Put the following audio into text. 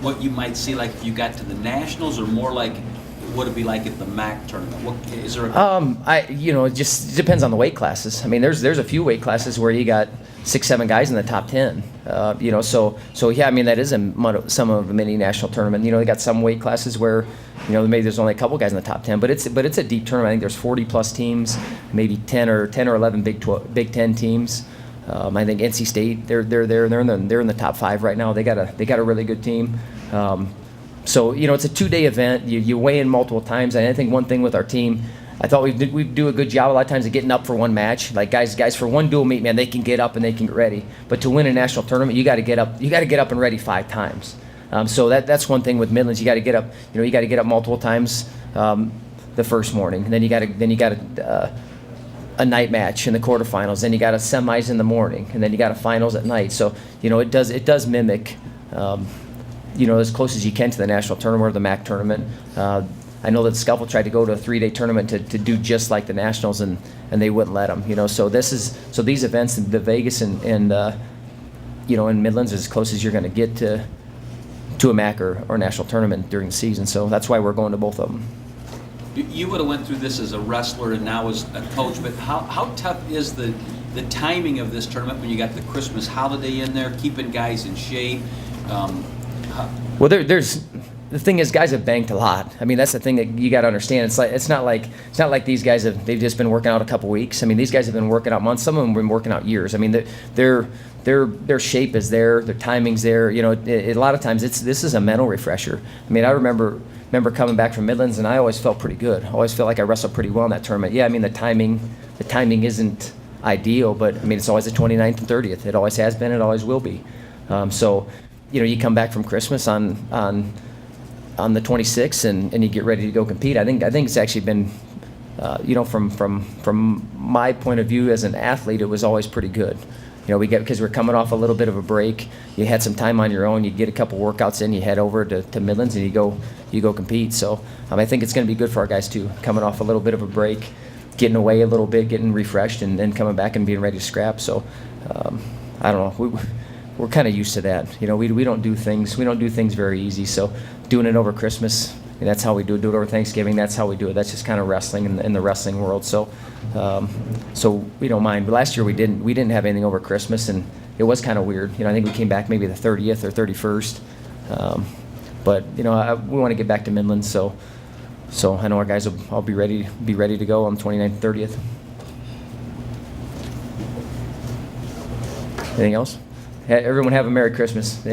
what you might see like if you got to the nationals, or more like what it'd be like at the MAC tournament? What is there? It just depends on the weight classes. I mean, there's a few weight classes where you got 6, 7 guys in the top 10. So yeah, I mean that is some of the mini national tournament. They got some weight classes where maybe there's only a couple guys in the top 10, but it's a deep tournament. I think there's 40 plus teams, maybe 10 or 11 Big 10 teams. I think NC State they're in the top 5 right now. They got a really good team. So it's a 2-day event. You weigh in multiple times. And I think one thing with our team, I thought we do a good job a lot of times of getting up for one match. Like guys for one dual meet, man, they can get up and they can get ready. But to win a national tournament, you got to get up. You got to get up and ready 5 times. So that's one thing with Midlands. You got to get up. You got to get up multiple times the first morning, and then you got a night match in the quarterfinals. Then you got a semis in the morning, and then you got a finals at night. So it does mimic. As close as you can to the national tournament or the MAC tournament. I know that Scuffle tried to go to a 3-day tournament to do just like the nationals, and they wouldn't let them. So these events, the Vegas and in Midlands, is as close as you're going to get to a MAC or national tournament during the season. So that's why we're going to both of them. You would have went through this as a wrestler and now as a coach, but how tough is the timing of this tournament when you got the Christmas holiday in there, keeping guys in shape? Well, there's the thing is, guys have banked a lot. I mean, that's the thing that you got to understand. It's not like these guys they've just been working out a couple weeks. I mean, these guys have been working out months. Some of them have been working out years. I mean, their shape is there, their timing's there. A lot of times this is a mental refresher. I mean, I remember coming back from Midlands, and I always felt pretty good. I always felt like I wrestled pretty well in that tournament. Yeah, I mean the timing isn't ideal, but I mean it's always the 29th and 30th. It always has been. It always will be. So you come back from Christmas on the 26th, and you get ready to go compete. I think it's actually been, from my point of view as an athlete, it was always pretty good. Because we're coming off a little bit of a break. You had some time on your own. You get a couple workouts in. You head over to Midlands and you go compete. So I think it's going to be good for our guys too. Coming off a little bit of a break, getting away a little bit, getting refreshed, and then coming back and being ready to scrap. So I don't know. We're kind of used to that. We don't do things very easy. So doing it over Christmas, and that's how we do it. Do it over Thanksgiving. That's how we do it. That's just kind of wrestling in the wrestling world. So we don't mind. But last year we didn't have anything over Christmas, and it was kind of weird. I think we came back maybe the 30th or 31st. But we want to get back to Midlands. So I know our guys will all be ready to go on the 29th and 30th. Anything else? Everyone have a Merry Christmas.